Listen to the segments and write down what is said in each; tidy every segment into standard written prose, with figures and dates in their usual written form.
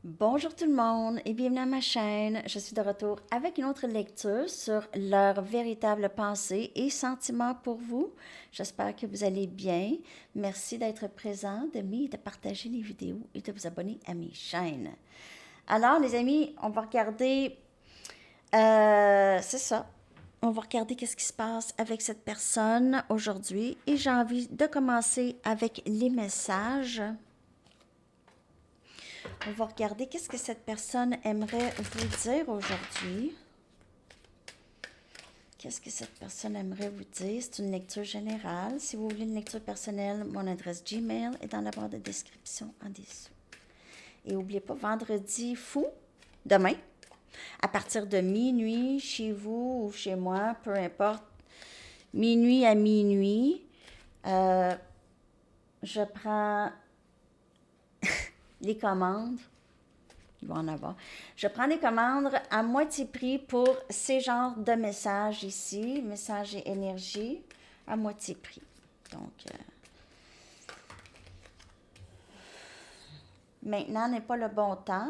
Bonjour tout le monde et bienvenue à ma chaîne. Je suis de retour avec une autre lecture sur leurs véritables pensées et sentiments pour vous. J'espère que vous allez bien. Merci d'être présent, d'aimer et de partager les vidéos et de vous abonner à mes chaînes. Alors les amis, on va regarder, c'est ça, on va regarder qu'est-ce qui se passe avec cette personne aujourd'hui et j'ai envie de commencer avec les messages. On va regarder qu'est-ce que cette personne aimerait vous dire aujourd'hui. Qu'est-ce que cette personne aimerait vous dire? C'est une lecture générale. Si vous voulez une lecture personnelle, mon adresse Gmail est dans la barre de description en dessous. Et n'oubliez pas, vendredi fou, demain, à partir de minuit, chez vous ou chez moi, peu importe, minuit à minuit, je prends les commandes. Il va en avoir. Je prends les commandes à moitié prix pour ces genres de messages ici, messages et énergie, à moitié prix. Donc, maintenant n'est pas le bon temps.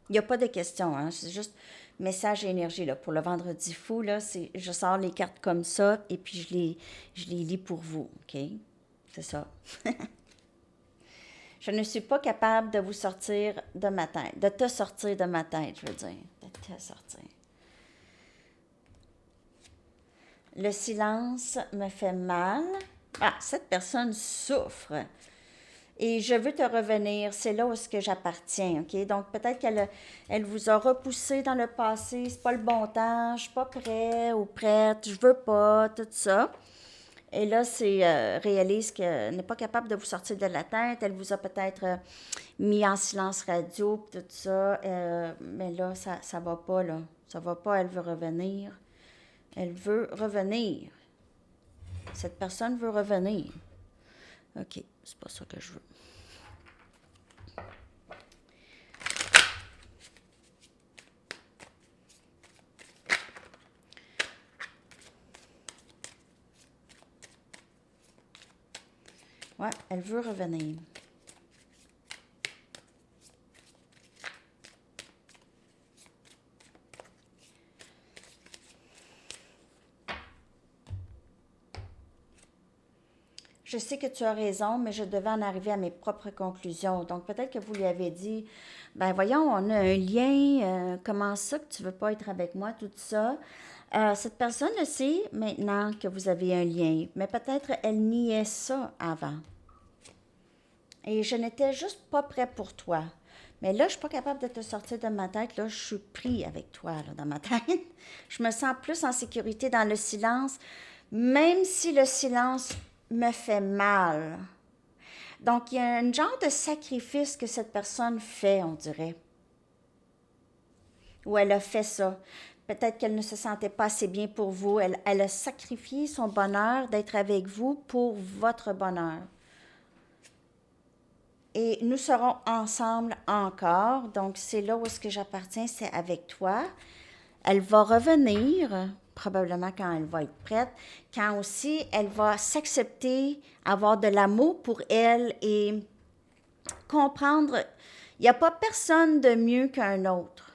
Il n'y a pas de questions, hein? C'est juste message et énergie. Là. Pour le vendredi fou, là, je sors les cartes comme ça et puis je les lis pour vous, OK? C'est ça. Je ne suis pas capable de vous sortir de ma tête, de te sortir de ma tête, je veux dire, de te sortir. Le silence me fait mal. Ah, cette personne souffre. Et je veux te revenir, c'est là où est-ce que j'appartiens, OK? Donc, peut-être qu'elle vous a repoussé dans le passé, c'est pas le bon temps, je suis pas prêt ou prête, je veux pas, tout ça. Et là, réalise qu'elle n'est pas capable de vous sortir de la tête. Elle vous a peut-être mis en silence radio, tout ça. Mais là, ça va pas, là. Ça va pas, elle veut revenir. Elle veut revenir. Cette personne veut revenir. OK, c'est pas ça que je veux. Ouais, elle veut revenir. Je sais que tu as raison, mais je devais en arriver à mes propres conclusions. Donc, peut-être que vous lui avez dit, ben voyons, on a un lien, comment ça que tu veux pas être avec moi, tout ça. Cette personne le sait maintenant que vous avez un lien, mais peut-être elle niait ça avant. Et je n'étais juste pas prêt pour toi. Mais là, je suis pas capable de te sortir de ma tête. Là, je suis pris avec toi là, dans ma tête. Je me sens plus en sécurité dans le silence, même si le silence me fait mal. Donc, il y a un genre de sacrifice que cette personne fait, on dirait. Ou elle a fait ça. Peut-être qu'elle ne se sentait pas assez bien pour vous. Elle a sacrifié son bonheur d'être avec vous pour votre bonheur. Et nous serons ensemble encore. Donc, c'est là où est-ce que j'appartiens, c'est avec toi. Elle va revenir, probablement quand elle va être prête, quand aussi elle va s'accepter, avoir de l'amour pour elle et comprendre, il n'y a pas personne de mieux qu'un autre.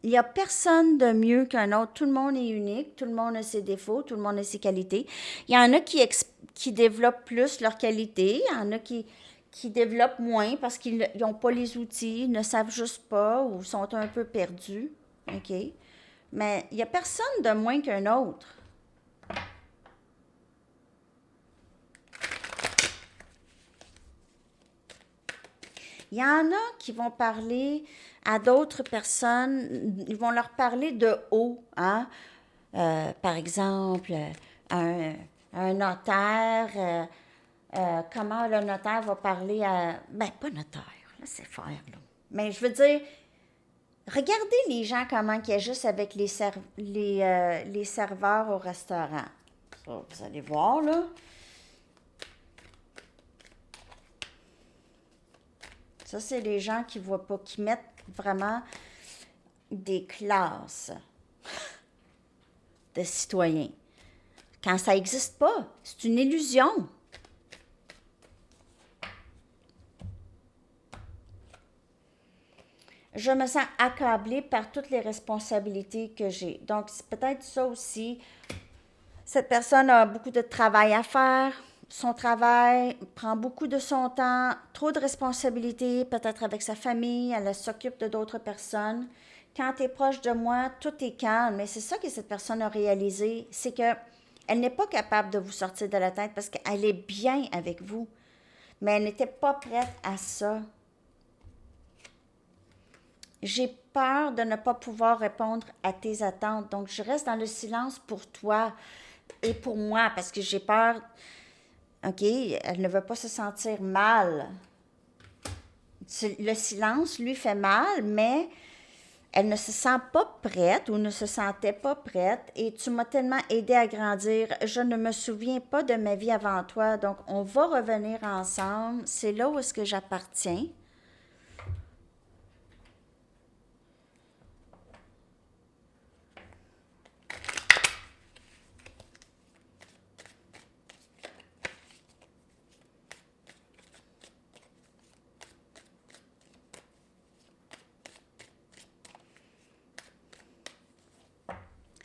Il n'y a personne de mieux qu'un autre. Tout le monde est unique, tout le monde a ses défauts, tout le monde a ses qualités. Il y en a qui développent plus leurs qualités, il y en a qui développent moins parce qu'ils n'ont pas les outils, ils ne savent juste pas ou sont un peu perdus. OK? Mais il n'y a personne de moins qu'un autre. Il y en a qui vont parler à d'autres personnes, ils vont leur parler de haut, hein? Par exemple, un, un notaire, comment le notaire va parler à... Ben, pas notaire, là, c'est faire, là. Mais je veux dire, regardez les gens comment ils agissent avec les serveurs au restaurant. Ça, vous allez voir, là. Ça, c'est les gens qui voient pas, qui mettent vraiment des classes. de citoyen. Quand ça n'existe pas, c'est une illusion. Je me sens accablée par toutes les responsabilités que j'ai. Donc, c'est peut-être ça aussi. Cette personne a beaucoup de travail à faire. Son travail prend beaucoup de son temps, trop de responsabilités, peut-être avec sa famille, elle s'occupe de d'autres personnes. Quand tu es proche de moi, tout est calme. Mais c'est ça que cette personne a réalisé, c'est que elle n'est pas capable de vous sortir de la tête parce qu'elle est bien avec vous. Mais elle n'était pas prête à ça. J'ai peur de ne pas pouvoir répondre à tes attentes. Donc, je reste dans le silence pour toi et pour moi parce que j'ai peur. OK, elle ne veut pas se sentir mal. Le silence lui fait mal, mais elle ne se sent pas prête ou ne se sentait pas prête et tu m'as tellement aidé à grandir. Je ne me souviens pas de ma vie avant toi, donc on va revenir ensemble. C'est là où est-ce que j'appartiens.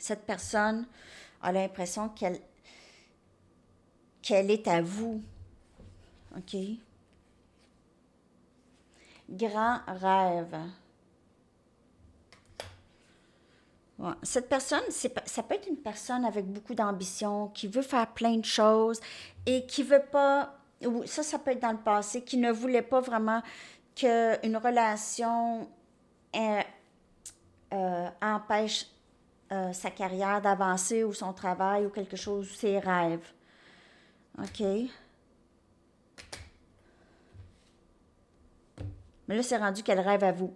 Cette personne a l'impression qu'elle est à vous. OK? Grand rêve. Ouais. Cette personne, ça peut être une personne avec beaucoup d'ambition, qui veut faire plein de choses et qui veut pas, ou ça peut être dans le passé, qui ne voulait pas vraiment qu'une relation euh, empêche sa carrière d'avancer ou son travail ou quelque chose, ou ses rêves. OK? Mais là, c'est rendu qu'elle rêve à vous.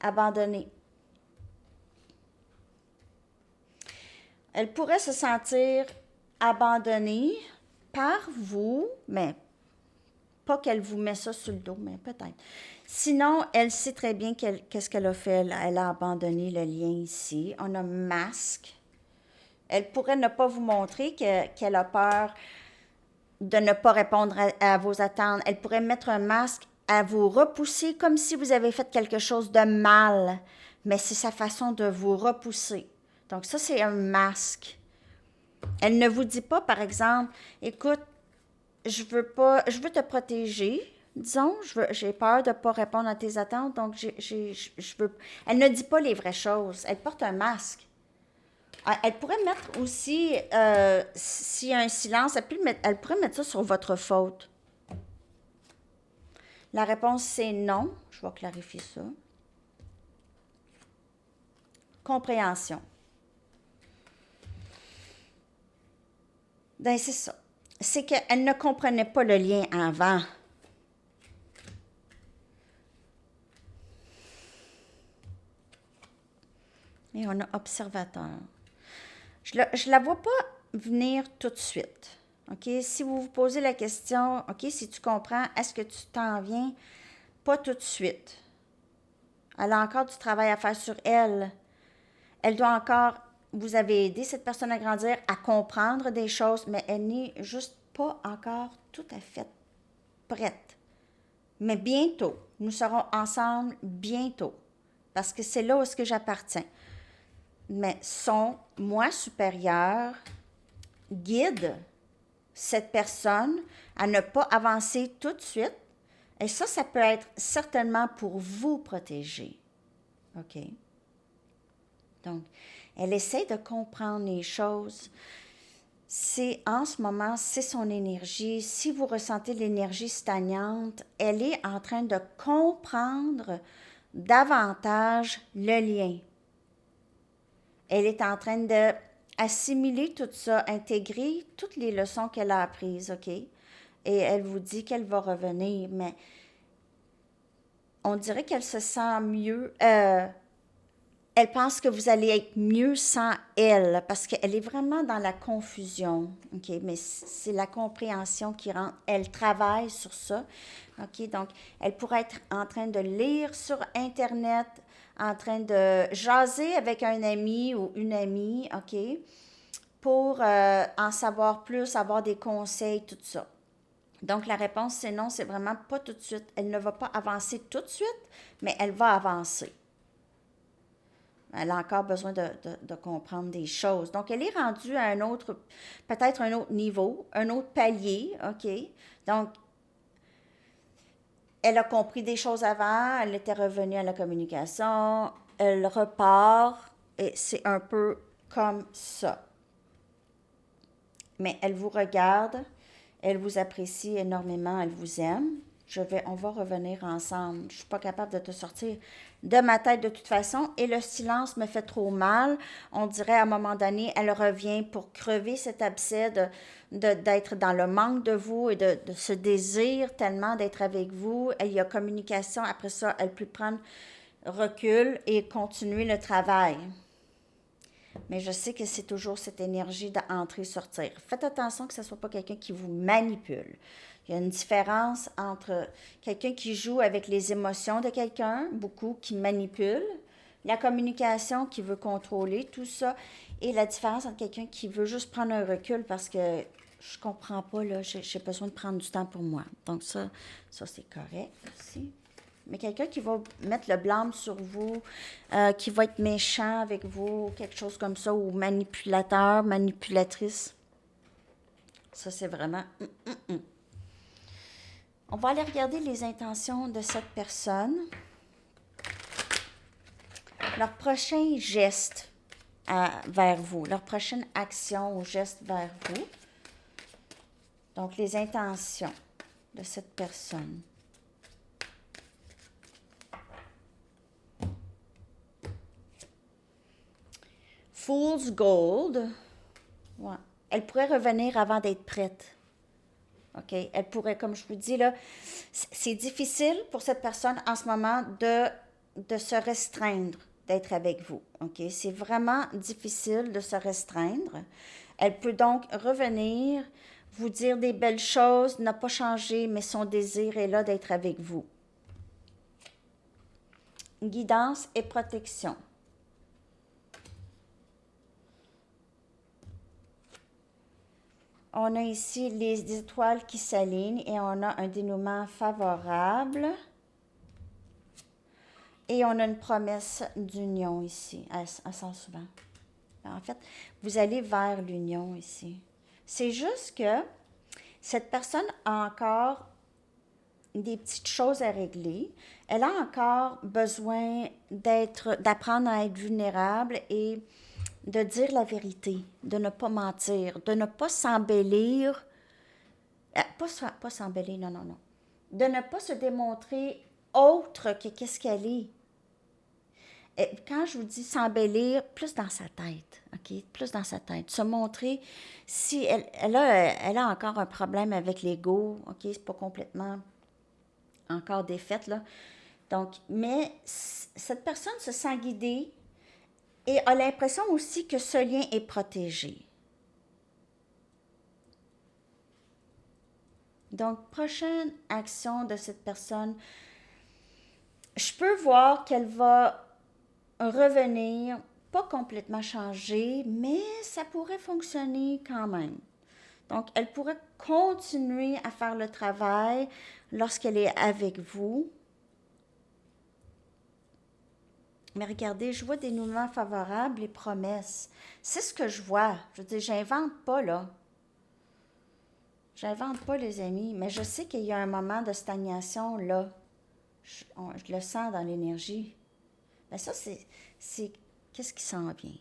Abandonnée. Elle pourrait se sentir abandonnée par vous, mais pas qu'elle vous met ça sur le dos, mais peut-être. Sinon, elle sait très bien qu'est-ce qu'elle a fait. Elle a abandonné le lien ici. On a masque. Elle pourrait ne pas vous montrer qu'elle a peur de ne pas répondre à vos attentes. Elle pourrait mettre un masque à vous repousser comme si vous avez fait quelque chose de mal, mais c'est sa façon de vous repousser. Donc ça, c'est un masque. Elle ne vous dit pas, par exemple, écoute, je veux te protéger, disons, j'ai peur de ne pas répondre à tes attentes, donc je veux. Elle ne dit pas les vraies choses. Elle porte un masque. Elle pourrait mettre aussi, s'il y a un silence, elle pourrait mettre ça sur votre faute. La réponse, c'est non. Je vais clarifier ça. Compréhension. Ben, c'est ça. C'est qu'elle ne comprenait pas le lien avant. Et on a observateur. Je la vois pas venir tout de suite. OK? Si vous vous posez la question, OK, si tu comprends, est-ce que tu t'en viens? Pas tout de suite. Elle a encore du travail à faire sur elle. Elle doit encore, vous avez aidé cette personne à grandir, à comprendre des choses, mais elle n'est juste pas encore tout à fait prête. Mais bientôt, nous serons ensemble bientôt, parce que c'est là où est-ce que j'appartiens. Mais son moi supérieur guide cette personne à ne pas avancer tout de suite. Et ça peut être certainement pour vous protéger. OK? Donc, elle essaie de comprendre les choses. En ce moment, c'est son énergie. Si vous ressentez l'énergie stagnante, elle est en train de comprendre davantage le lien. Elle est en train d'assimiler tout ça, intégrer toutes les leçons qu'elle a apprises, OK? Et elle vous dit qu'elle va revenir, mais on dirait qu'elle se sent mieux. Elle pense que vous allez être mieux sans elle, parce qu'elle est vraiment dans la confusion, OK? Mais c'est la compréhension qui rentre. Elle travaille sur ça, OK? Donc, elle pourrait être en train de lire sur Internet, en train de jaser avec un ami ou une amie, OK, pour en savoir plus, avoir des conseils, tout ça. Donc, la réponse, c'est non, c'est vraiment pas tout de suite. Elle ne va pas avancer tout de suite, mais elle va avancer. Elle a encore besoin de comprendre des choses. Donc, elle est rendue à un autre, peut-être un autre niveau, un autre palier, OK? Donc, elle a compris des choses avant, elle était revenue à la communication, elle repart, et c'est un peu comme ça. Mais elle vous regarde, elle vous apprécie énormément, elle vous aime. On va revenir ensemble. Je suis pas capable de te sortir de ma tête de toute façon et le silence me fait trop mal. On dirait à un moment donné, elle revient pour crever cet abcès d'être dans le manque de vous et de ce désir tellement d'être avec vous. Il y a communication. Après ça, elle peut prendre recul et continuer le travail. Mais je sais que c'est toujours cette énergie d'entrer-sortir. Faites attention que ce ne soit pas quelqu'un qui vous manipule. Il y a une différence entre quelqu'un qui joue avec les émotions de quelqu'un, beaucoup qui manipule, la communication qui veut contrôler tout ça, et la différence entre quelqu'un qui veut juste prendre un recul parce que je comprends pas, là, j'ai besoin de prendre du temps pour moi. Donc ça c'est correct aussi. Mais quelqu'un qui va mettre le blâme sur vous, qui va être méchant avec vous, quelque chose comme ça, ou manipulateur, manipulatrice, ça c'est vraiment... On va aller regarder les intentions de cette personne. Leur prochain geste vers vous, leur prochaine action ou geste vers vous. Donc, les intentions de cette personne. Fool's Gold. Ouais. Elle pourrait revenir avant d'être prête. OK? Elle pourrait, comme je vous dis, là, c'est difficile pour cette personne en ce moment de se restreindre, d'être avec vous. OK? C'est vraiment difficile de se restreindre. Elle peut donc revenir, vous dire des belles choses, n'a pas changé, mais son désir est là d'être avec vous. Guidance et protection. On a ici les étoiles qui s'alignent et on a un dénouement favorable. Et on a une promesse d'union ici, à sens souvent. En fait, vous allez vers l'union ici. C'est juste que cette personne a encore des petites choses à régler. Elle a encore besoin d'apprendre à être vulnérable et de dire la vérité, de ne pas mentir, de ne pas s'embellir. Pas s'embellir, non. De ne pas se démontrer autre que qu'est-ce qu'elle est. Et quand je vous dis s'embellir, plus dans sa tête, OK? Plus dans sa tête. Se montrer, si elle a encore un problème avec l'ego, OK? C'est pas complètement encore défaite, là. Donc, mais cette personne se sent guidée et a l'impression aussi que ce lien est protégé. Donc, prochaine action de cette personne, je peux voir qu'elle va revenir, pas complètement changée, mais ça pourrait fonctionner quand même. Donc, elle pourrait continuer à faire le travail lorsqu'elle est avec vous. Mais regardez, je vois des dénouements favorables et promesses. C'est ce que je vois. Je veux dire, j'invente pas, là. J'invente pas, les amis, mais je sais qu'il y a un moment de stagnation, là. Je le sens dans l'énergie. Mais ça, c'est qu'est-ce qui s'en vient?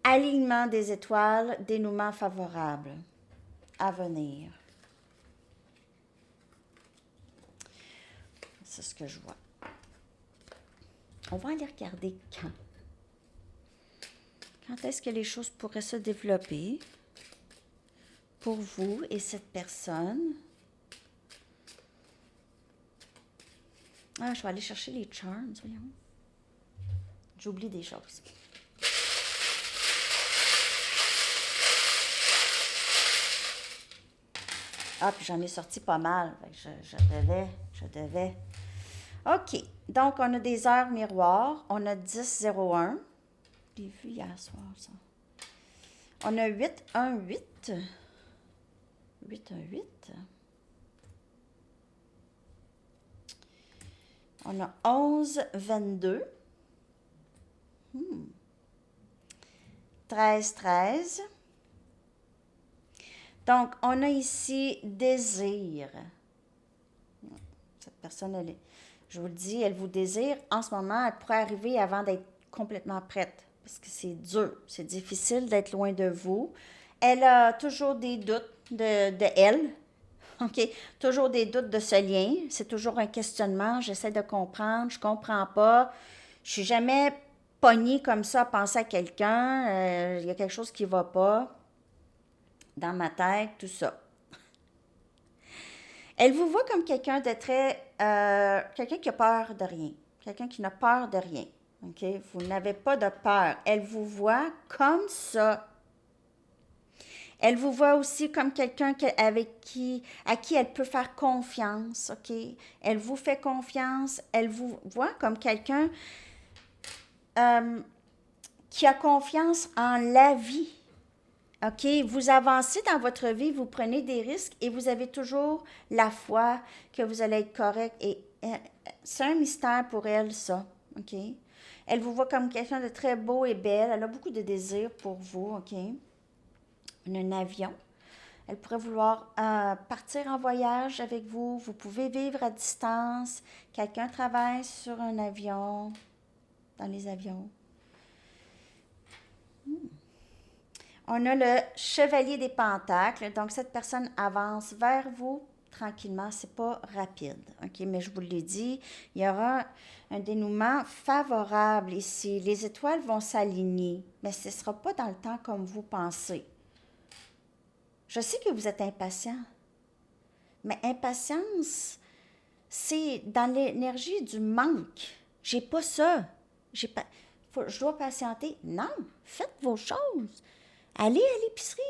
Alignement des étoiles, dénouement favorable à venir. C'est ce que je vois. On va aller regarder quand. Quand est-ce que les choses pourraient se développer pour vous et cette personne? Ah, je vais aller chercher les charms, voyons. J'oublie des choses. Ah, puis j'en ai sorti pas mal. Je devais. OK. Donc, on a des heures miroirs. On a 10-01. Je l'ai vu hier soir, ça. On a 8-1-8. 8-1-8. On a 11-22. 13-13. Donc, on a ici désir. Cette personne, je vous le dis, elle vous désire. En ce moment, elle pourrait arriver avant d'être complètement prête. Parce que c'est dur, c'est difficile d'être loin de vous. Elle a toujours des doutes de elle. OK? Toujours des doutes de ce lien. C'est toujours un questionnement. J'essaie de comprendre. Je comprends pas. Je suis jamais pognée comme ça à penser à quelqu'un. Il y a quelque chose qui va pas dans ma tête, tout ça. Elle vous voit comme quelqu'un de très... quelqu'un qui a peur de rien. Quelqu'un qui n'a peur de rien. OK? Vous n'avez pas de peur. Elle vous voit comme ça. Elle vous voit aussi comme quelqu'un à qui elle peut faire confiance, OK? Elle vous fait confiance. Elle vous voit comme quelqu'un qui a confiance en la vie. OK? Vous avancez dans votre vie, vous prenez des risques et vous avez toujours la foi que vous allez être correct. Et c'est un mystère pour elle, ça. OK? Elle vous voit comme quelqu'un de très beau et belle. Elle a beaucoup de désirs pour vous. OK? Un avion. Elle pourrait vouloir partir en voyage avec vous. Vous pouvez vivre à distance. Quelqu'un travaille sur un avion, dans les avions. On a le chevalier des pentacles. Donc, cette personne avance vers vous tranquillement. C'est pas rapide. OK? Mais je vous l'ai dit, il y aura un dénouement favorable ici. Les étoiles vont s'aligner, mais ce ne sera pas dans le temps comme vous pensez. Je sais que vous êtes impatient, mais impatience, c'est dans l'énergie du manque. J'ai pas ça. Je dois patienter. Non, faites vos choses. Allez à l'épicerie.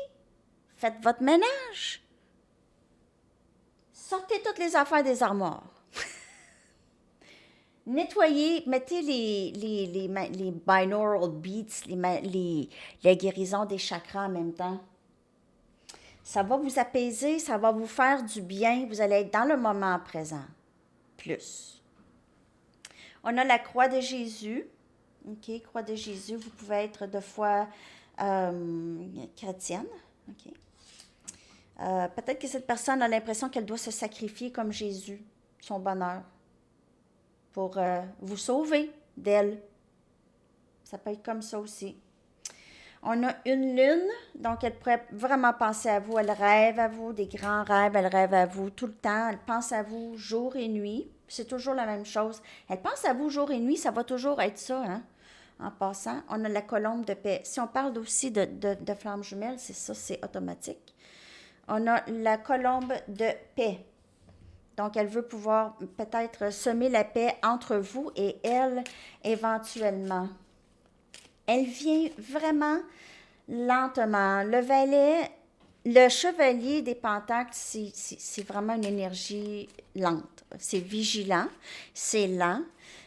Faites votre ménage. Sortez toutes les affaires des armoires. Nettoyez, mettez les binaural beats, les guérisons des chakras en même temps. Ça va vous apaiser, ça va vous faire du bien. Vous allez être dans le moment présent. Plus. On a la croix de Jésus. OK, croix de Jésus. Vous pouvez être de foi chrétienne. OK. Peut-être que cette personne a l'impression qu'elle doit se sacrifier comme Jésus, son bonheur, pour vous sauver d'elle. Ça peut être comme ça aussi. On a une lune, donc elle pourrait vraiment penser à vous. Elle rêve à vous, des grands rêves, elle rêve à vous tout le temps. Elle pense à vous jour et nuit. C'est toujours la même chose. Elle pense à vous jour et nuit, ça va toujours être ça, hein? En passant, on a la colombe de paix. Si on parle aussi de flammes jumelles, c'est ça, c'est automatique. On a la colombe de paix. Donc, elle veut pouvoir peut-être semer la paix entre vous et elle éventuellement. Elle vient vraiment lentement. Le valet, le chevalier des pentacles, c'est vraiment une énergie lente. C'est vigilant, c'est lent,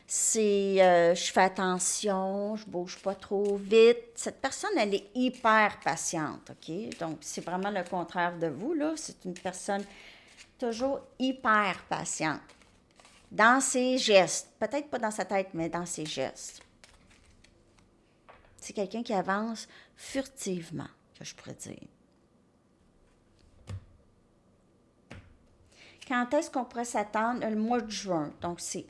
c'est je fais attention, je bouge pas trop vite. Cette personne, elle est hyper patiente, OK? Donc, c'est vraiment le contraire de vous, là. C'est une personne toujours hyper patiente dans ses gestes. Peut-être pas dans sa tête, mais dans ses gestes. C'est quelqu'un qui avance furtivement, que je pourrais dire. Quand est-ce qu'on pourrait s'attendre? Le mois de juin. Donc, c'est...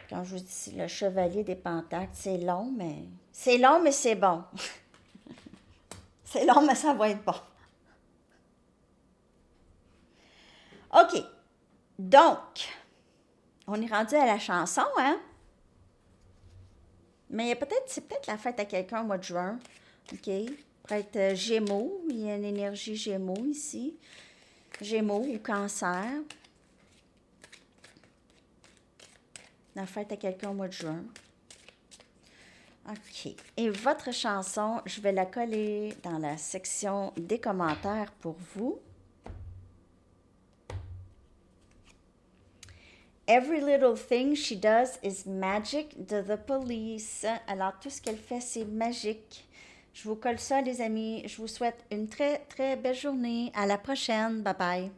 Quand je vous dis le chevalier des pentacles, c'est long, mais... C'est long, mais c'est bon. C'est long, mais ça va être bon. OK. Donc, on est rendu à la chanson, hein? Mais c'est peut-être la fête à quelqu'un au mois de juin. OK? Pour être Gémeaux. Il y a une énergie Gémeaux ici. Gémeaux ou Cancer. La fête à quelqu'un au mois de juin. OK. Et votre chanson, je vais la coller dans la section des commentaires pour vous. Every little thing she does is magic to the police. Alors, tout ce qu'elle fait, c'est magique. Je vous colle ça, les amis. Je vous souhaite une très, très belle journée. À la prochaine. Bye bye.